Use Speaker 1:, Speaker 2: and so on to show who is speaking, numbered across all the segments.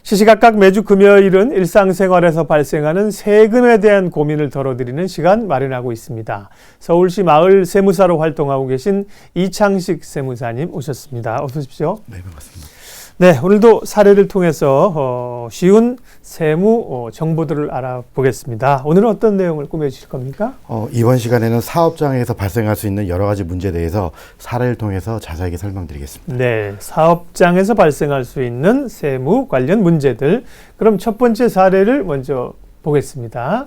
Speaker 1: 시시각각 매주 금요일은 일상생활에서 발생하는 세금에 대한 고민을 덜어드리는 시간 마련하고 있습니다. 서울시 마을 세무사로 활동하고 계신 이창식 세무사님 오셨습니다. 어서 오십시오.
Speaker 2: 네, 반갑습니다.
Speaker 1: 네, 오늘도 사례를 통해서 쉬운 세무 정보들을 알아보겠습니다. 오늘은 어떤 내용을 꾸며주실 겁니까?
Speaker 2: 이번 시간에는 사업장에서 발생할 수 있는 여러 가지 문제에 대해서 사례를 통해서 자세하게 설명드리겠습니다.
Speaker 1: 네, 사업장에서 발생할 수 있는 세무 관련 문제들. 그럼 첫 번째 사례를 먼저 보겠습니다.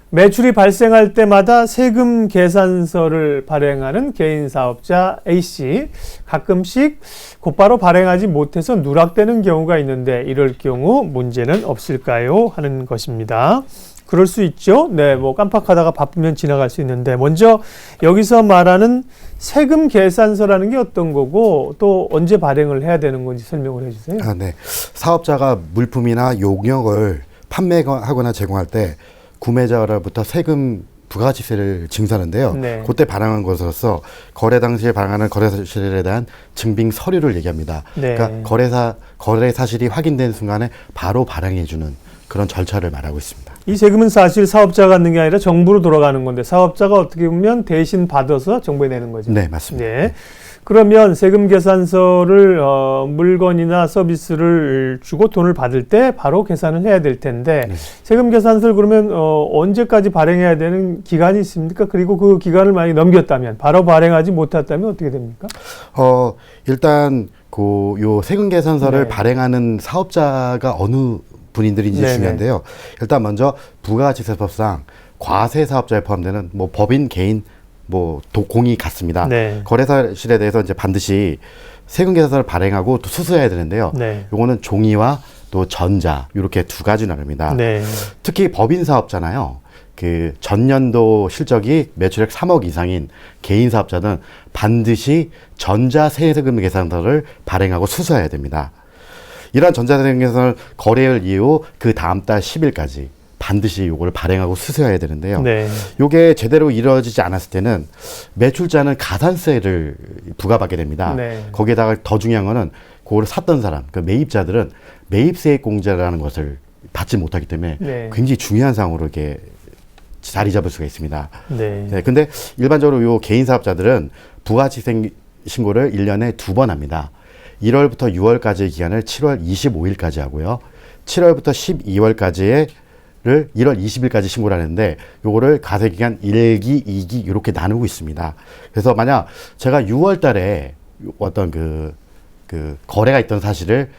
Speaker 1: 매출이 발생할 때마다 세금 계산서를 발행하는 개인 사업자 A씨. 가끔씩 곧바로 발행하지 못해서 누락되는 경우가 있는데 이럴 경우 문제는 없을까요? 하는 것입니다. 그럴 수 있죠. 네, 뭐 깜빡하다가 바쁘면 지나갈 수 있는데 먼저 여기서 말하는 세금 계산서라는 게 어떤 거고 또 언제 발행을 해야 되는 건지 설명을 해주세요.
Speaker 2: 네. 사업자가 물품이나 용역을 판매하거나 제공할 때 구매자로부터 세금 부가가치세를 징수하는데요.
Speaker 1: 네.
Speaker 2: 그때 발행한 것으로서 거래 당시에 발행하는 거래 사실에 대한 증빙 서류를 얘기합니다.
Speaker 1: 네.
Speaker 2: 그러니까 거래 사실이 확인된 순간에 바로 발행해주는 그런 절차를 말하고 있습니다.
Speaker 1: 이 세금은 사실 사업자가 갖는 게 아니라 정부로 돌아가는 건데 사업자가 어떻게 보면 대신 받아서 정부에 내는 거죠.
Speaker 2: 네, 맞습니다.
Speaker 1: 네. 그러면 세금 계산서를 물건이나 서비스를 주고 돈을 받을 때 바로 계산을 해야 될 텐데
Speaker 2: 네.
Speaker 1: 세금 계산서를 그러면 언제까지 발행해야 되는 기간이 있습니까? 그리고 그 기간을 많이 넘겼다면 바로 발행하지 못했다면 어떻게 됩니까?
Speaker 2: 일단 요 세금 계산서를
Speaker 1: 네.
Speaker 2: 발행하는 사업자가 어느 분인들인지
Speaker 1: 네네.
Speaker 2: 중요한데요. 일단 먼저 부가가치세법상 과세 사업자에 포함되는 뭐 법인, 개인, 공이 같습니다.
Speaker 1: 네.
Speaker 2: 거래 사실에 대해서 이제 반드시 세금 계산서를 발행하고 또 수수해야 되는데요.
Speaker 1: 네.
Speaker 2: 요거는 종이와 또 전자 이렇게 두 가지 나눕니다.
Speaker 1: 네.
Speaker 2: 특히 법인 사업자나요. 그 전년도 실적이 매출액 3억 이상인 개인 사업자는 반드시 전자 세금 계산서를 발행하고 수수해야 됩니다. 이러한 전자세금 계산서를 거래일 이후 그 다음 달 10일까지 반드시 요걸 발행하고 수수해야 되는데요.
Speaker 1: 네.
Speaker 2: 요게 제대로 이루어지지 않았을 때는 매출자는 가산세를 부과받게 됩니다.
Speaker 1: 네.
Speaker 2: 거기에다가 더 중요한 거는 그거를 샀던 사람, 그 매입자들은 매입세액 공제라는 것을 받지 못하기 때문에
Speaker 1: 네.
Speaker 2: 굉장히 중요한 상황으로 이렇게 자리 잡을 수가 있습니다.
Speaker 1: 네.
Speaker 2: 네, 근데 일반적으로 요 개인 사업자들은 부가가치세 신고를 1년에 2번 합니다. 1월부터 6월까지의 기간을 7월 25일까지 하고요. 7월부터 12월까지의 1월 20일까지 신고를 하는데 요거를 과세기간 1기, 2기 이렇게 나누고 있습니다. 그래서 만약 제가 6월 달에 어떤 그 거래가 있던 사실을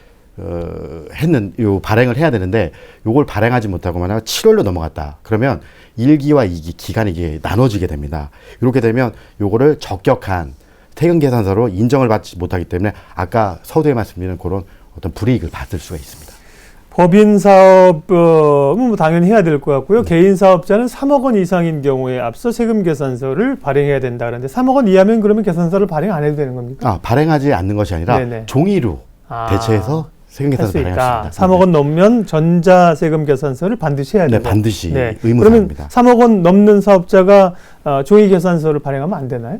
Speaker 2: 발행을 해야 되는데 요걸 발행하지 못하고 만약 7월로 넘어갔다. 그러면 1기와 2기 기간이 이게 나눠지게 됩니다. 이렇게 되면 요거를 적격한 세금 계산서로 인정을 받지 못하기 때문에 아까 서두에 말씀드린 그런 어떤 불이익을 받을 수가 있습니다.
Speaker 1: 법인 사업은 당연히 해야 될 것 같고요. 개인 사업자는 3억 원 이상인 경우에 앞서 세금 계산서를 발행해야 된다 그러는데 3억 원 이하면 그러면 계산서를 발행 안 해도 되는 겁니까?
Speaker 2: 발행하지 않는 것이 아니라
Speaker 1: 네네.
Speaker 2: 종이로 대체해서 세금 계산서 발행할 수 있다.
Speaker 1: 3억 원 넘으면 전자 세금 계산서를 반드시 해야 되고.
Speaker 2: 네, 반드시
Speaker 1: 그러면
Speaker 2: 의무사항입니다.
Speaker 1: 3억 원 넘는 사업자가 종이 계산서를 발행하면 안 되나요?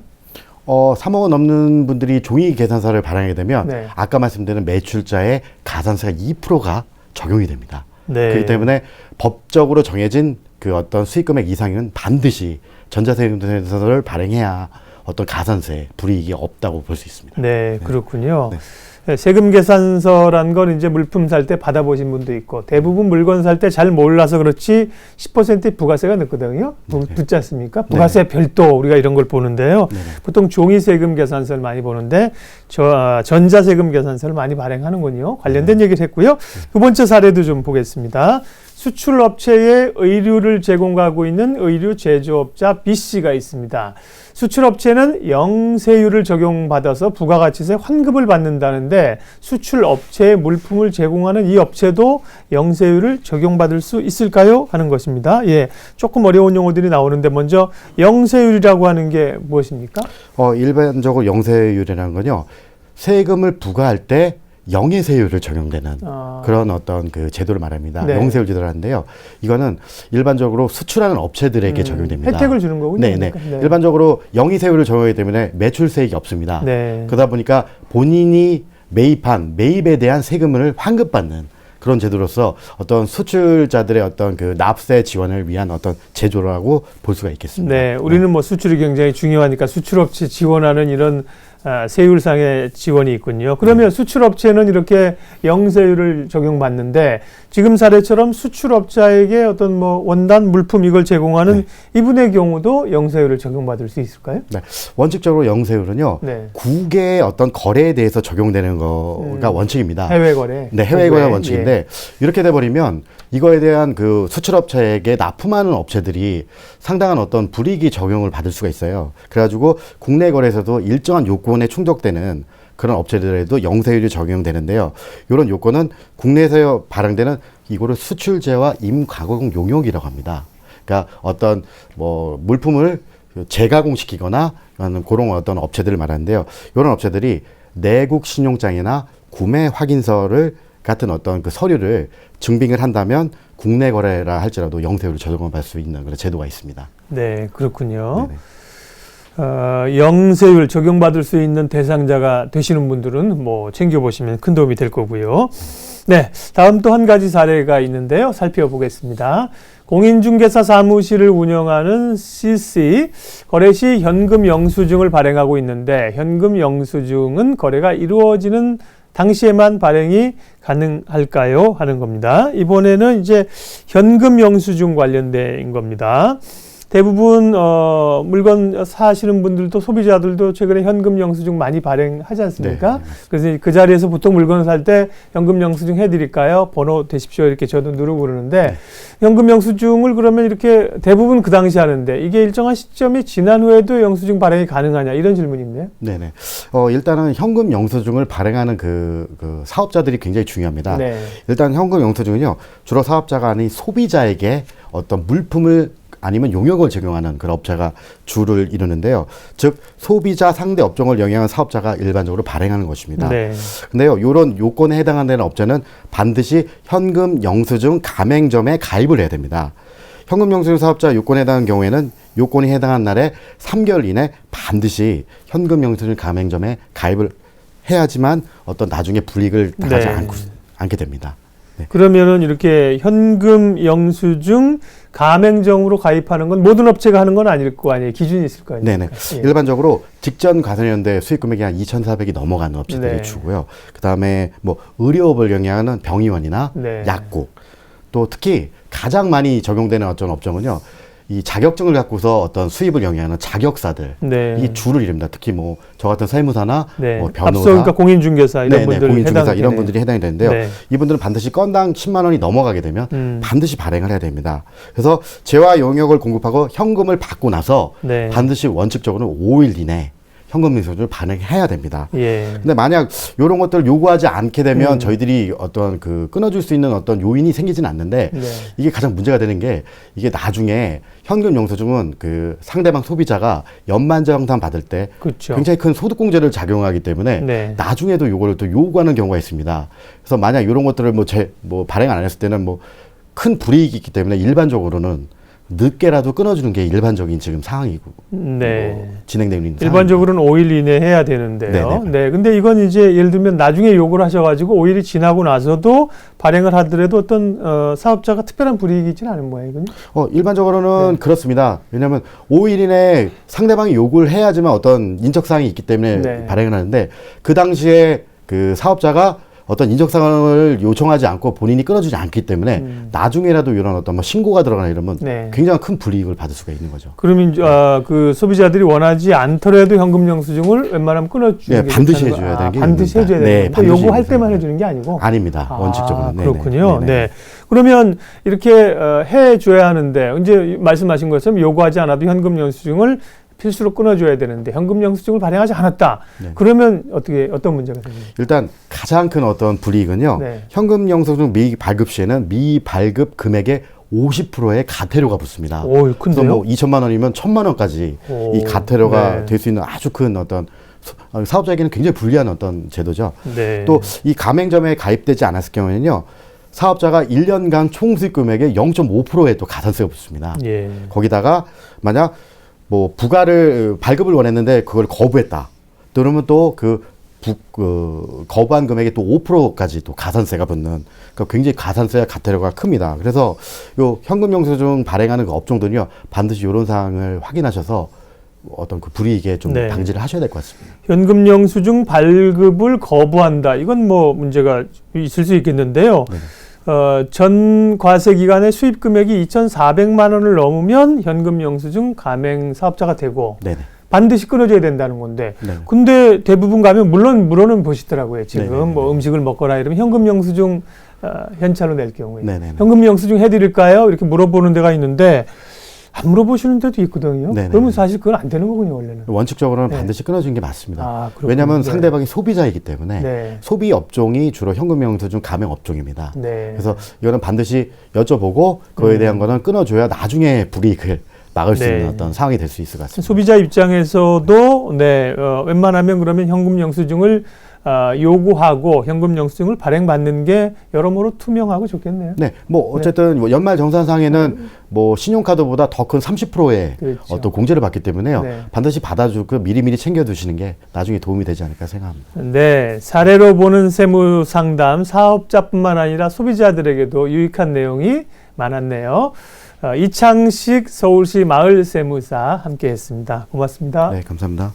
Speaker 2: 3억 원 넘는 분들이 종이 계산서를 발행하게 되면
Speaker 1: 네.
Speaker 2: 아까 말씀드린 매출자의 가산세가 2%가 적용이 됩니다.
Speaker 1: 네.
Speaker 2: 그렇기 때문에 법적으로 정해진 그 어떤 수익금액 이상은 반드시 전자세금 계산서를 발행해야 어떤 가산세, 불이익이 없다고 볼 수 있습니다.
Speaker 1: 네, 그렇군요.
Speaker 2: 네.
Speaker 1: 네, 세금 계산서란 건 이제 물품 살 때 받아보신 분도 있고 대부분 물건 살 때 잘 몰라서 그렇지 10%의 부가세가 넣거든요. 붙지 않습니까? 부가세 별도 우리가 이런 걸 보는데요.
Speaker 2: 네네.
Speaker 1: 보통 종이 세금 계산서를 많이 보는데 전자 세금 계산서를 많이 발행하는군요. 관련된 얘기를 했고요. 두 번째 사례도 좀 보겠습니다. 수출업체에 의류를 제공하고 있는 의류 제조업자 B씨가 있습니다. 수출업체는 영세율을 적용받아서 부가가치세 환급을 받는다는데 수출업체에 물품을 제공하는 이 업체도 영세율을 적용받을 수 있을까요? 하는 것입니다. 예, 조금 어려운 용어들이 나오는데 먼저 영세율이라고 하는 게 무엇입니까?
Speaker 2: 일반적으로 영세율이라는 건요. 세금을 부과할 때 영예세율을 적용되는 그런 어떤 그 제도를 말합니다.
Speaker 1: 네.
Speaker 2: 영세율 제도를 하는데요. 이거는 일반적으로 수출하는 업체들에게 적용됩니다.
Speaker 1: 혜택을 주는 거군요.
Speaker 2: 네네.
Speaker 1: 그러니까. 네.
Speaker 2: 일반적으로 영의세율을 적용하기 때문에 매출세액이 없습니다.
Speaker 1: 네.
Speaker 2: 그러다 보니까 본인이 매입한 매입에 대한 세금을 환급받는 그런 제도로서 어떤 수출자들의 어떤 그 납세 지원을 위한 어떤 제도라고 볼 수가 있겠습니다.
Speaker 1: 네, 우리는 뭐 수출이 굉장히 중요하니까 수출업체 지원하는 이런 세율상의 지원이 있군요. 그러면 수출업체는 이렇게 영세율을 적용받는데 지금 사례처럼 수출업자에게 어떤 뭐 원단, 물품 이걸 제공하는 이분의 경우도 영세율을 적용받을 수 있을까요?
Speaker 2: 네, 원칙적으로 영세율은요,
Speaker 1: 네.
Speaker 2: 국외의 어떤 거래에 대해서 적용되는 거가 원칙입니다.
Speaker 1: 해외 거래.
Speaker 2: 네, 해외 거래 원칙인데 이렇게 돼버리면 이거에 대한 그 수출업체에게 납품하는 업체들이 상당한 어떤 불이익이 적용을 받을 수가 있어요. 그래가지고 국내 거래에서도 일정한 요건에 충족되는 그런 업체들에도 영세율이 적용되는데요. 이런 요건은 국내에서 발행되는 이거를 수출재와 임가공 용역이라고 합니다. 그러니까 어떤 뭐 물품을 재가공시키거나 하는 그런 어떤 업체들을 말하는데요. 이런 업체들이 내국 신용장이나 구매 확인서를 같은 어떤 그 서류를 증빙을 한다면 국내 거래라 할지라도 영세율을 적용을 받을 수 있는 그런 제도가 있습니다.
Speaker 1: 네, 그렇군요. 영세율 적용받을 수 있는 대상자가 되시는 분들은 뭐 챙겨보시면 큰 도움이 될 거고요. 네, 다음 또 한 가지 사례가 있는데요. 살펴보겠습니다. 공인중개사 사무실을 운영하는 CC, 거래 시 현금 영수증을 발행하고 있는데 현금 영수증은 거래가 이루어지는 당시에만 발행이 가능할까요? 하는 겁니다. 이번에는 이제 현금 영수증 관련된 겁니다. 대부분 물건 사시는 분들도 소비자들도 최근에 현금 영수증 많이 발행하지 않습니까?
Speaker 2: 네.
Speaker 1: 그래서 그 자리에서 보통 물건을 살 때 현금 영수증 해드릴까요? 번호 되십시오 이렇게 저도 누르고 그러는데 현금 영수증을 그러면 이렇게 대부분 그 당시 하는데 이게 일정한 시점이 지난 후에도 영수증 발행이 가능하냐 이런 질문이 있네요.
Speaker 2: 네네. 일단은 현금 영수증을 발행하는 그 사업자들이 굉장히 중요합니다.
Speaker 1: 네.
Speaker 2: 일단 현금 영수증은요 주로 사업자가 아닌 소비자에게 어떤 물품을 아니면 용역을 적용하는 그런 업체가 주를 이루는데요. 즉 소비자 상대 업종을 영위하는 사업자가 일반적으로 발행하는 것입니다.
Speaker 1: 네.
Speaker 2: 근데요, 이런 요건에 해당하는 업체는 반드시 현금 영수증 가맹점에 가입을 해야 됩니다. 현금 영수증 사업자 요건에 해당하는 경우에는 요건이 해당한 날에 3개월 이내 반드시 현금 영수증 가맹점에 가입을 해야지만 어떤 나중에 불이익을 당하지
Speaker 1: 네.
Speaker 2: 않게 됩니다. 네.
Speaker 1: 그러면은 이렇게 현금 영수증 가맹점으로 가입하는 건 모든 업체가 하는 건 아닐 거 아니에요. 기준이 있을 거 아니에요.
Speaker 2: 네네. 일반적으로 직전 과세연대 수익 금액이 한 2,400이 넘어가는 업체들이
Speaker 1: 네.
Speaker 2: 주고요. 그 다음에 뭐 의료업을 영위하는 병의원이나
Speaker 1: 네.
Speaker 2: 약국, 또 특히 가장 많이 적용되는 어떤 업종은요. 이 자격증을 갖고서 어떤 수입을 영위하는 자격사들,
Speaker 1: 네.
Speaker 2: 이 주를 이릅니다. 특히 뭐 저 같은 세무사나
Speaker 1: 네.
Speaker 2: 뭐 변호사,
Speaker 1: 앞서 그러니까 공인중개사 이런 분들
Speaker 2: 공인중개사 이런
Speaker 1: 해당되네요.
Speaker 2: 분들이 해당이 되는데요.
Speaker 1: 네.
Speaker 2: 이분들은 반드시 건당 10만 원이 넘어가게 되면 반드시 발행을 해야 됩니다. 그래서 재화 용역을 공급하고 현금을 받고 나서
Speaker 1: 네.
Speaker 2: 반드시 원칙적으로 5일 이내 현금 영수증을 발행해야 됩니다.
Speaker 1: 예.
Speaker 2: 근데 만약 이런 것들을 요구하지 않게 되면 저희들이 어떤 그 끊어줄 수 있는 어떤 요인이 생기진 않는데
Speaker 1: 네.
Speaker 2: 이게 가장 문제가 되는 게 이게 나중에 현금 영수증은 그 상대방 소비자가 연말정산 받을 때
Speaker 1: 그렇죠.
Speaker 2: 굉장히 큰 소득공제를 작용하기 때문에
Speaker 1: 네.
Speaker 2: 나중에도 요거를 또 요구하는 경우가 있습니다. 그래서 만약 이런 것들을 뭐 발행 안 했을 때는 뭐 큰 불이익이 있기 때문에 일반적으로는 늦게라도 끊어주는 게 일반적인 지금 상황이고
Speaker 1: 네.
Speaker 2: 진행되고 있는
Speaker 1: 일반적으로는 5일 이내 해야 되는데요.
Speaker 2: 네네.
Speaker 1: 네. 근데 이건 이제 예를 들면 나중에 요구를 하셔가지고 5일이 지나고 나서도 발행을 하더라도 어떤 사업자가 특별한 불이익이 있지는 않은 모양이군요.
Speaker 2: 일반적으로는 그렇습니다. 왜냐하면 5일 이내에 상대방이 요구를 해야지만 어떤 인적사항이 있기 때문에
Speaker 1: 네.
Speaker 2: 발행을 하는데 그 당시에 그 사업자가 어떤 인적사항을 요청하지 않고 본인이 끊어주지 않기 때문에 나중에라도 이런 어떤 뭐 신고가 들어가나 이러면
Speaker 1: 네.
Speaker 2: 굉장히 큰 불이익을 받을 수가 있는 거죠.
Speaker 1: 그러면 그 소비자들이 원하지 않더라도 현금 영수증을 웬만하면 끊어주는
Speaker 2: 네,
Speaker 1: 게
Speaker 2: 반드시
Speaker 1: 좋다는
Speaker 2: 해줘야 되는 게
Speaker 1: 반드시
Speaker 2: 있습니다.
Speaker 1: 해줘야
Speaker 2: 네,
Speaker 1: 되는 거.
Speaker 2: 반드시
Speaker 1: 요구할
Speaker 2: 해줘야
Speaker 1: 때만
Speaker 2: 됩니다.
Speaker 1: 해주는 게 아니고.
Speaker 2: 아닙니다. 원칙적으로는. 네네.
Speaker 1: 그렇군요.
Speaker 2: 네네.
Speaker 1: 네. 그러면 이렇게 해줘야 하는데 이제 말씀하신 것처럼 요구하지 않아도 현금 영수증을 필수로 끊어줘야 되는데 현금 영수증을 발행하지 않았다.
Speaker 2: 네.
Speaker 1: 그러면 어떤 문제가 생깁니까?
Speaker 2: 일단 가장 큰 어떤 불이익은요.
Speaker 1: 네.
Speaker 2: 현금 영수증 미발급 시에는 미발급 금액의 50%의 가태료가 붙습니다.
Speaker 1: 오,
Speaker 2: 그래서
Speaker 1: 큰데요?
Speaker 2: 뭐 2천만 원이면 1,000만 원까지
Speaker 1: 오,
Speaker 2: 이 가태료가
Speaker 1: 네.
Speaker 2: 될 수 있는 아주 큰 어떤 사업자에게는 굉장히 불리한 어떤 제도죠.
Speaker 1: 네.
Speaker 2: 또 이 가맹점에 가입되지 않았을 경우에는요. 사업자가 1년간 총 수익 금액의 0.5%의 또 가산세가 붙습니다.
Speaker 1: 예.
Speaker 2: 거기다가 만약 뭐 발급을 원했는데 그걸 거부했다. 그러면 또 그 거부한 금액에 또 5%까지 또 가산세가 붙는 그러니까 굉장히 가산세 과태료가 큽니다. 그래서 요 현금 영수증 발행하는 그 업종들은요 반드시 이런 사항을 확인하셔서 어떤 그 불이익에 좀
Speaker 1: 네.
Speaker 2: 방지를 하셔야 될 것 같습니다.
Speaker 1: 현금 영수증 발급을 거부한다. 이건 뭐 문제가 있을 수 있겠는데요. 전 과세 기간에 수입 금액이 2,400만 원을 넘으면 현금 영수증 가맹 사업자가 되고
Speaker 2: 네네.
Speaker 1: 반드시 끊어줘야 된다는 건데.
Speaker 2: 네.
Speaker 1: 근데 대부분 가면 물론은 보시더라고요. 지금
Speaker 2: 네네네.
Speaker 1: 뭐 음식을 먹거나 이러면 현금 영수증 현찰로 낼 경우에
Speaker 2: 네네네.
Speaker 1: 현금 영수증 해드릴까요? 이렇게 물어보는 데가 있는데 안 물어보시는 데도 있거든요.
Speaker 2: 네네네.
Speaker 1: 그러면 사실 그건 안 되는 거군요, 원래는.
Speaker 2: 원칙적으로는
Speaker 1: 네.
Speaker 2: 반드시 끊어주는 게 맞습니다.
Speaker 1: 그렇군요.
Speaker 2: 왜냐하면
Speaker 1: 네.
Speaker 2: 상대방이 소비자이기 때문에
Speaker 1: 네.
Speaker 2: 소비 업종이 주로 현금 영수증 가맹 업종입니다.
Speaker 1: 네.
Speaker 2: 그래서 이거는 반드시 여쭤보고 그거에 대한 거는 끊어줘야 나중에 불이익을 막을 수
Speaker 1: 네.
Speaker 2: 있는 어떤 상황이 될 수 있을 것 같습니다.
Speaker 1: 소비자 입장에서도 웬만하면 그러면 현금 영수증을 요구하고 현금 영수증을 발행받는 게 여러모로 투명하고 좋겠네요.
Speaker 2: 네, 뭐 어쨌든 뭐 연말 정산상에는 뭐 신용카드보다 더 큰 30%의
Speaker 1: 그렇죠.
Speaker 2: 어떤 공제를 받기 때문에요.
Speaker 1: 네.
Speaker 2: 반드시 받아주고 미리미리 챙겨두시는 게 나중에 도움이 되지 않을까 생각합니다.
Speaker 1: 네, 사례로 보는 세무 상담 사업자뿐만 아니라 소비자들에게도 유익한 내용이 많았네요. 이창식 서울시 마을세무사 함께했습니다. 고맙습니다.
Speaker 2: 네, 감사합니다.